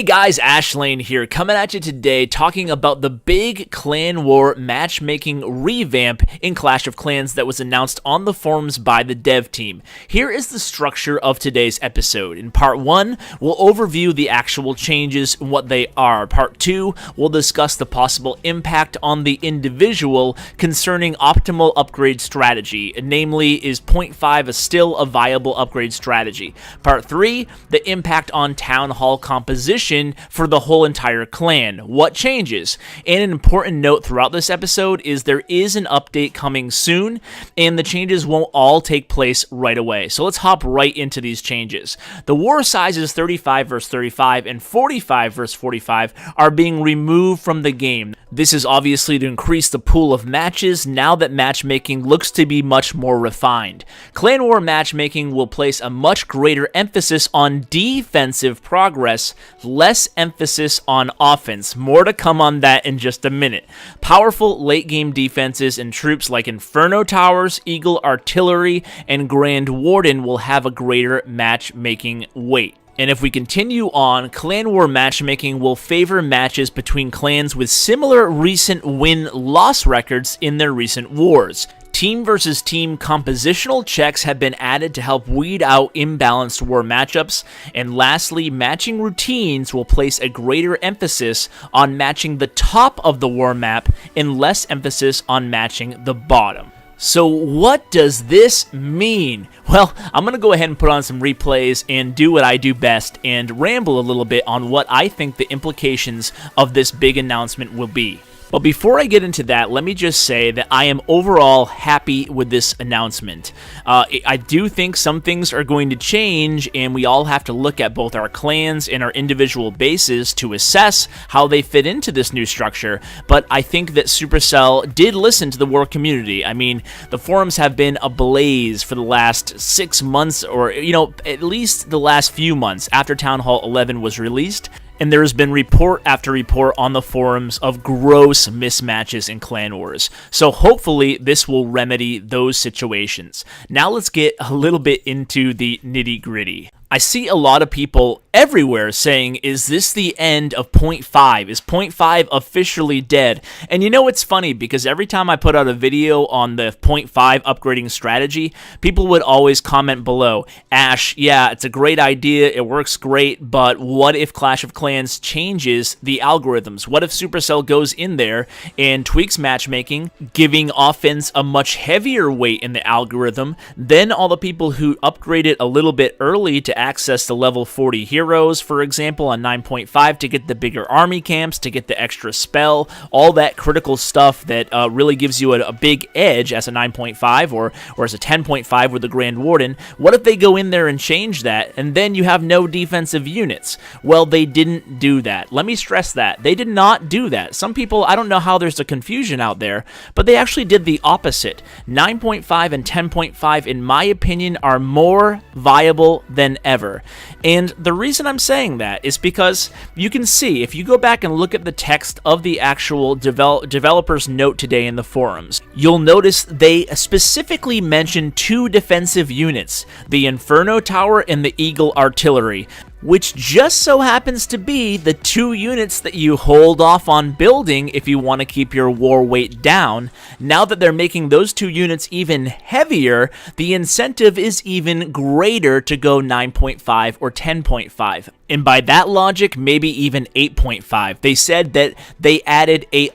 Hey guys, Ashlane here, coming at you today talking about the big Clan War matchmaking revamp in Clash of Clans that was announced on the forums by the dev team. Here is the structure of today's episode. In part 1, we'll overview the actual changes and what they are. Part 2, we'll discuss the possible impact on the individual concerning optimal upgrade strategy, namely, is 0.5 still a viable upgrade strategy? Part 3, the impact on Town Hall composition for the whole entire clan. What changes? And an important note throughout this episode is there is an update coming soon, and the changes won't all take place right away. So let's hop right into these changes. The war sizes 35 versus 35 and 45 versus 45 are being removed from the game. This is obviously to increase the pool of matches now that matchmaking looks to be much more refined. Clan War matchmaking will place a much greater emphasis on defensive progress, less emphasis on offense. More to come on that in just a minute. Powerful late game defenses and troops like Inferno Towers, Eagle Artillery, and Grand Warden will have a greater matchmaking weight. And if we continue on, Clan War matchmaking will favor matches between clans with similar recent win-loss records in their recent wars. Team versus team compositional checks have been added to help weed out imbalanced war matchups. And lastly, matching routines will place a greater emphasis on matching the top of the war map and less emphasis on matching the bottom. So what does this mean? Well, I'm going to go ahead and put on some replays and do what I do best and ramble a little bit on what I think the implications of this big announcement will be. But before I get into that, let me just say that I am overall happy with this announcement. I do think some things are going to change, and we all have to look at both our clans and our individual bases to assess how they fit into this new structure. But I think that Supercell did listen to the war community. I mean, the forums have been ablaze for the last 6 months, or, at least the last few months after Town Hall 11 was released. And there has been report after report on the forums of gross mismatches in Clan Wars. So hopefully this will remedy those situations. Now let's get a little bit into the nitty-gritty. I see a lot of people everywhere saying, is this the end of 0.5? Is 0.5 officially dead? And it's funny because every time I put out a video on the 0.5 upgrading strategy, people would always comment below, Ash, yeah, it's a great idea, it works great, but what if Clash of Clans changes the algorithms? What if Supercell goes in there and tweaks matchmaking, giving offense a much heavier weight in the algorithm? Then all the people who upgraded a little bit early to access the level 40 heroes, for example, on 9.5 to get the bigger army camps, to get the extra spell, all that critical stuff that really gives you a big edge as a 9.5 or as a 10.5 with the Grand Warden. What if they go in there and change that, and then you have no defensive units? Well, they didn't do that. Let me stress that. They did not do that. Some people, I don't know how there's a confusion out there, but they actually did the opposite. 9.5 and 10.5, in my opinion, are more viable than ever. And the reason I'm saying that is because you can see, if you go back and look at the text of the actual developer's note today in the forums, you'll notice they specifically mention 2 defensive units, the Inferno Tower and the Eagle Artillery, which just so happens to be the 2 units that you hold off on building if you want to keep your war weight down. Now that they're making those 2 units even heavier, the incentive is even greater to go 9.5 or 10.5. And by that logic, maybe even 8.5. They said that they added a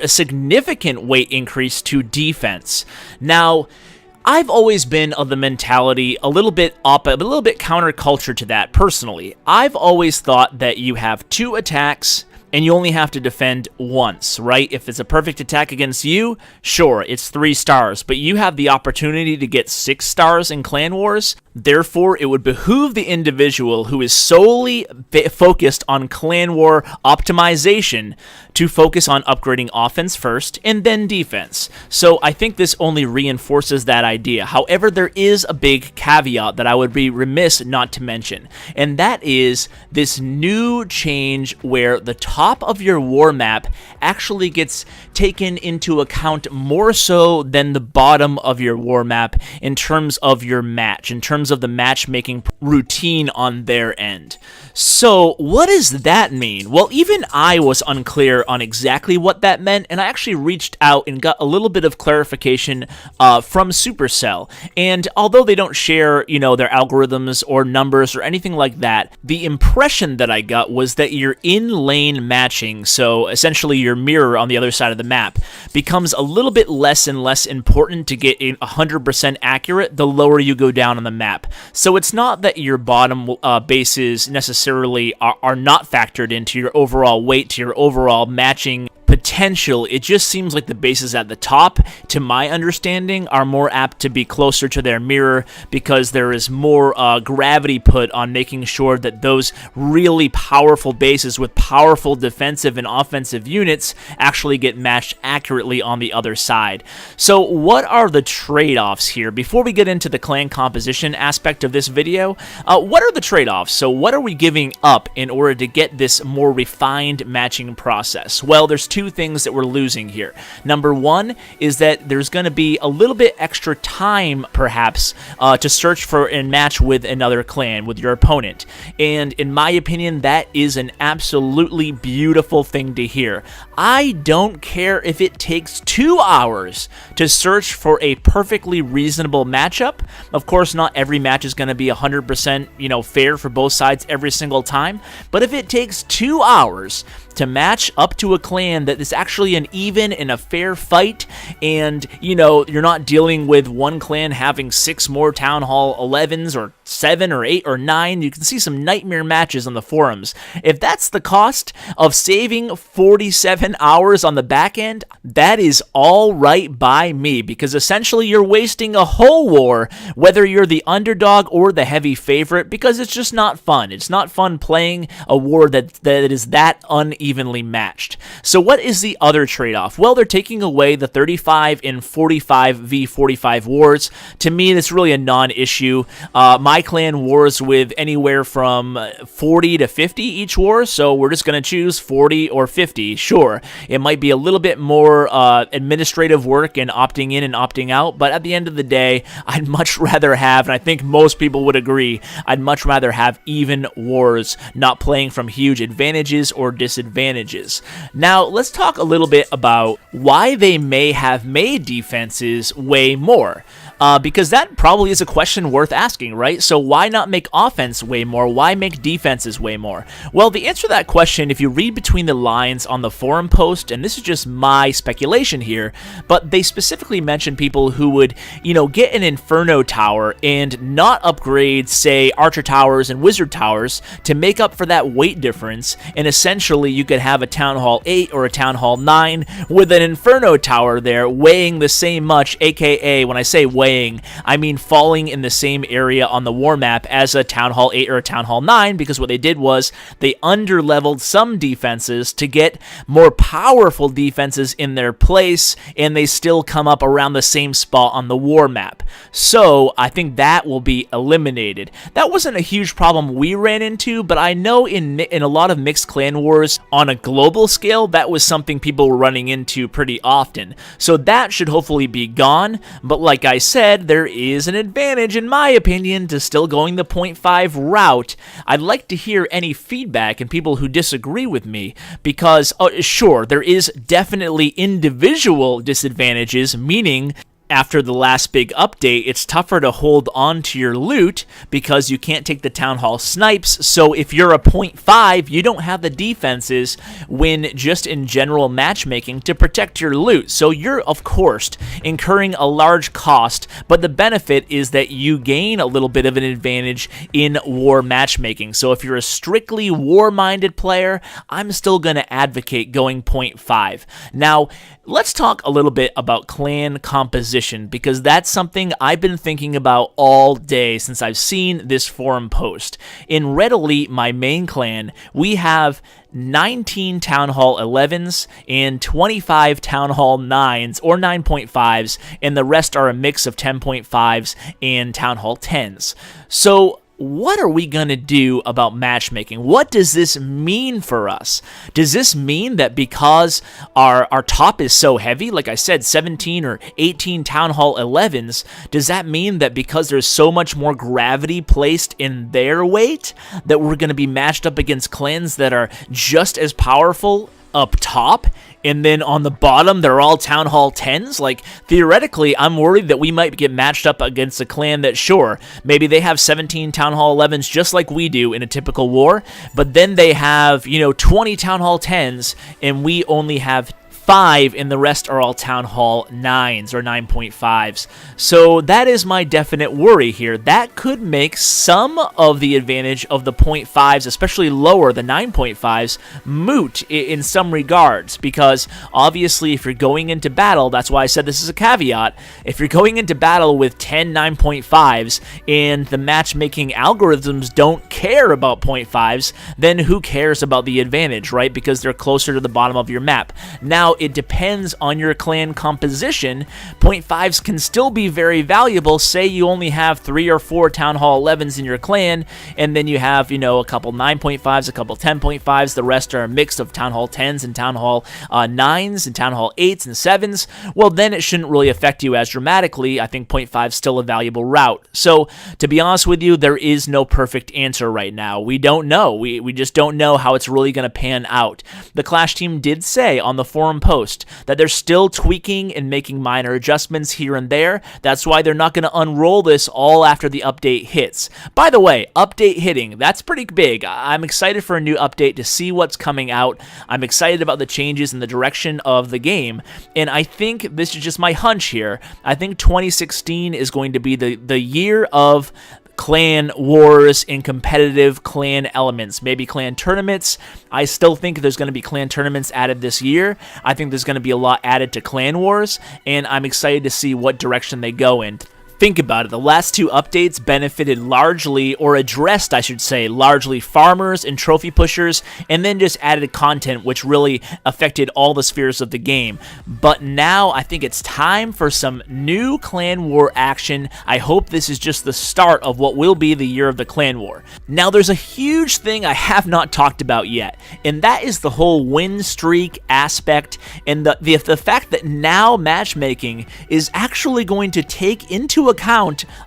significant weight increase to defense. Now, I've always been of the mentality a little bit counterculture to that personally. I've always thought that you have 2 attacks and you only have to defend once, right? If it's a perfect attack against you, sure, it's 3 stars, but you have the opportunity to get 6 stars in Clan Wars. Therefore, it would behoove the individual who is solely focused on Clan War optimization to focus on upgrading offense first and then defense. So I think this only reinforces that idea. However, there is a big caveat that I would be remiss not to mention, and that is this new change where the top of your war map actually gets taken into account more so than the bottom of your war map in terms of your match, in terms terms of the matchmaking routine on their end. So what does that mean? Well, even I was unclear on exactly what that meant, and I actually reached out and got a little bit of clarification from Supercell. And although they don't share, their algorithms or numbers or anything like that, the impression that I got was that your in-lane matching, so essentially your mirror on the other side of the map, becomes a little bit less and less important to get 100% accurate the lower you go down on the map. So it's not that your bottom bases necessarily are not factored into your overall weight, to your overall matching potential. It just seems like the bases at the top, to my understanding, are more apt to be closer to their mirror because there is more gravity put on making sure that those really powerful bases with powerful defensive and offensive units actually get matched accurately on the other side. So what are the trade-offs here? Before we get into the clan composition aspect of this video, what are the trade-offs? So what are we giving up in order to get this more refined matching process? Well, there's two things that we're losing here. Number one is that there's going to be a little bit extra time, perhaps, to search for and match with another clan, with your opponent. And in my opinion, that is an absolutely beautiful thing to hear. I don't care if it takes 2 hours to search for a perfectly reasonable matchup. Of course, not every match is going to be 100%, fair for both sides every single time. But if it takes 2 hours to match up to a clan that is actually an even and a fair fight, and you're not dealing with one clan having 6 more Town Hall 11s or 7 or 8 or 9, you can see some nightmare matches on the forums. If that's the cost of saving 47 hours on the back end, that is all right by me, because essentially you're wasting a whole war, whether you're the underdog or the heavy favorite, because it's just not fun. It's not fun playing a war that is that unevenly matched. So what is the other trade-off? Well, they're taking away the 35 and 45 v 45 wars. To me, that's really a non-issue. My clan wars with anywhere from 40 to 50 each war, so we're just going to choose 40 or 50. Sure, it might be a little bit more administrative work and opting in and opting out, but at the end of the day, I'd much rather have, and I think most people would agree, I'd much rather have even wars, not playing from huge advantages or disadvantages. Now, let's talk a little bit about why they may have made defenses way more. Because that probably is a question worth asking, right? So why not make offense way more? Why make defenses way more? Well, the answer to that question, if you read between the lines on the forum post, and this is just my speculation here, but they specifically mention people who would, get an Inferno Tower and not upgrade, say, Archer Towers and Wizard Towers to make up for that weight difference, and essentially you could have a Town Hall 8 or a Town Hall 9 with an Inferno Tower there weighing the same much, aka, when I say weighing, I mean falling in the same area on the war map as a Town Hall 8 or a Town Hall 9, because what they did was they underleveled some defenses to get more powerful defenses in their place, and they still come up around the same spot on the war map. So I think that will be eliminated. That wasn't a huge problem we ran into, but I know in a lot of mixed clan wars on a global scale, that was something people were running into pretty often. So that should hopefully be gone, but like I said, there is an advantage, in my opinion, to still going the 0.5 route. I'd like to hear any feedback and people who disagree with me, because, sure, there is definitely individual disadvantages, meaning after the last big update, it's tougher to hold on to your loot because you can't take the Town Hall snipes. So if you're a 0.5, you don't have the defenses when just in general matchmaking to protect your loot. So you're, of course, incurring a large cost, but the benefit is that you gain a little bit of an advantage in war matchmaking. So if you're a strictly war-minded player, I'm still going to advocate going 0.5. Now, let's talk a little bit about clan composition, because that's something I've been thinking about all day since I've seen this forum post. In Red Elite, my main clan, we have 19 Town Hall 11s and 25 Town Hall 9s or 9.5s, and the rest are a mix of 10.5s and Town Hall 10s. So what are we going to do about matchmaking? What does this mean for us? Does this mean that because our top is so heavy, like I said, 17 or 18 Town Hall 11s, does that mean that because there's so much more gravity placed in their weight, that we're going to be matched up against clans that are just as powerful up top, and then on the bottom they're all Town Hall 10s? Like, theoretically, I'm worried that we might get matched up against a clan that, sure, maybe they have 17 Town Hall 11s just like we do in a typical war, but then they have, 20 Town Hall 10s, and we only have 5, and the rest are all Town Hall 9s or 9.5s. So that is my definite worry here. That could make some of the advantage of the 0.5s, especially lower, the 9.5s, moot in some regards, because obviously if you're going into battle, that's why I said this is a caveat, if you're going into battle with 10 9.5s and the matchmaking algorithms don't care about 0.5s, then who cares about the advantage, right? Because they're closer to the bottom of your map. Now, it depends on your clan composition. 0.5s can still be very valuable. Say you only have 3 or 4 Town Hall 11s in your clan, and then you have, a couple 9.5s, a couple 10.5s. The rest are a mix of Town Hall 10s and Town Hall 9s and Town Hall 8s and 7s. Well, then it shouldn't really affect you as dramatically. I think 0.5 is still a valuable route. So, to be honest with you, there is no perfect answer right now. We don't know. We just don't know how it's really going to pan out. The Clash team did say on the forum post that they're still tweaking and making minor adjustments here and there. That's why they're not going to unroll this all after the update hits. By the way, update hitting, that's pretty big. I'm excited for a new update to see what's coming out. I'm excited about the changes in the direction of the game, and I think, this is just my hunch here, I think 2016 is going to be the year of clan wars and competitive clan elements, maybe clan tournaments. I still think there's going to be clan tournaments added this year. I think there's going to be a lot added to clan wars, and I'm excited to see what direction they go in. Think about it, the last 2 updates benefited largely, or addressed, I should say, largely farmers and trophy pushers, and then just added content which really affected all the spheres of the game. But now I think it's time for some new clan war action. I hope this is just the start of what will be the year of the clan war. Now, there's a huge thing I have not talked about yet, and that is the whole win streak aspect, and the fact that now matchmaking is actually going to take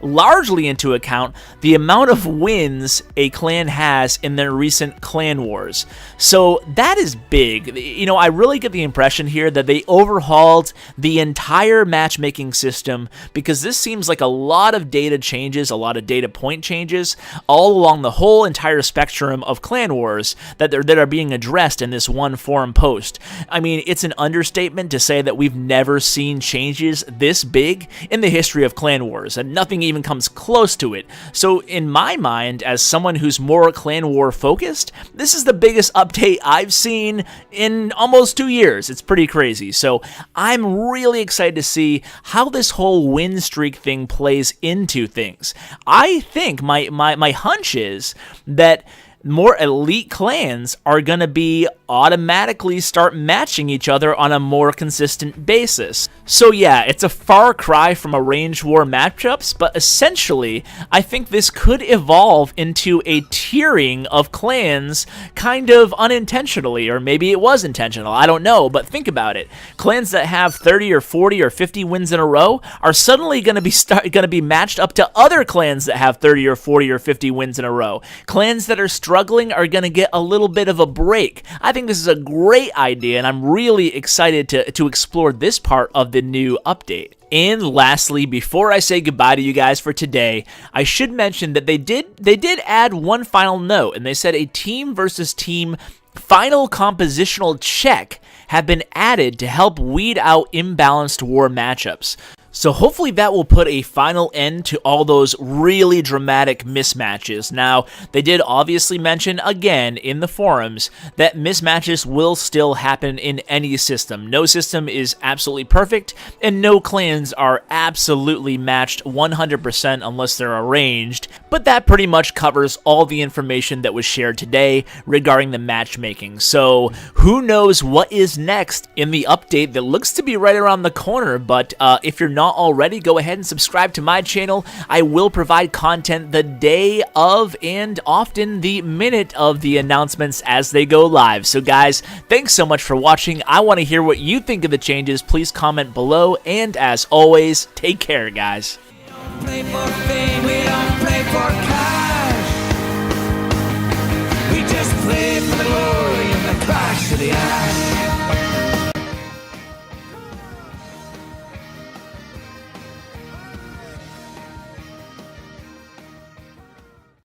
largely into account, the amount of wins a clan has in their recent clan wars. So that is big. I really get the impression here that they overhauled the entire matchmaking system, because this seems like a lot of data changes, a lot of data point changes, all along the whole entire spectrum of clan wars that are being addressed in this one forum post. I mean, it's an understatement to say that we've never seen changes this big in the history of clan wars, and nothing even comes close to it. So in my mind, as someone who's more clan war focused, this is the biggest update I've seen in almost 2 years. It's pretty crazy. So I'm really excited to see how this whole win streak thing plays into things. I think my hunch is that more elite clans are going to be automatically start matching each other on a more consistent basis. So yeah, it's a far cry from arranged war matchups, but essentially, I think this could evolve into a tiering of clans kind of unintentionally, or maybe it was intentional, I don't know, but think about it. Clans that have 30 or 40 or 50 wins in a row are suddenly going to be matched up to other clans that have 30 or 40 or 50 wins in a row. Clans that are struggling are going to get a little bit of a break. I think this is a great idea, and I'm really excited to explore this part of the new update. And lastly, before I say goodbye to you guys for today, I should mention that they did add one final note, and they said a team versus team final compositional check have been added to help weed out imbalanced war matchups. So hopefully that will put a final end to all those really dramatic mismatches. Now, they did obviously mention again in the forums that mismatches will still happen in any system. No system is absolutely perfect, and no clans are absolutely matched 100% unless they're arranged, but that pretty much covers all the information that was shared today regarding the matchmaking. So who knows what is next in the update that looks to be right around the corner, but if you're not not already, go ahead and subscribe to my channel. I will provide content the day of and often the minute of the announcements as they go live. So guys, thanks so much for watching. I want to hear what you think of the changes. Please comment below, and as always, take care, guys. We don't play for fame, we don't play for cash. We just play for the glory and the clash of the ash.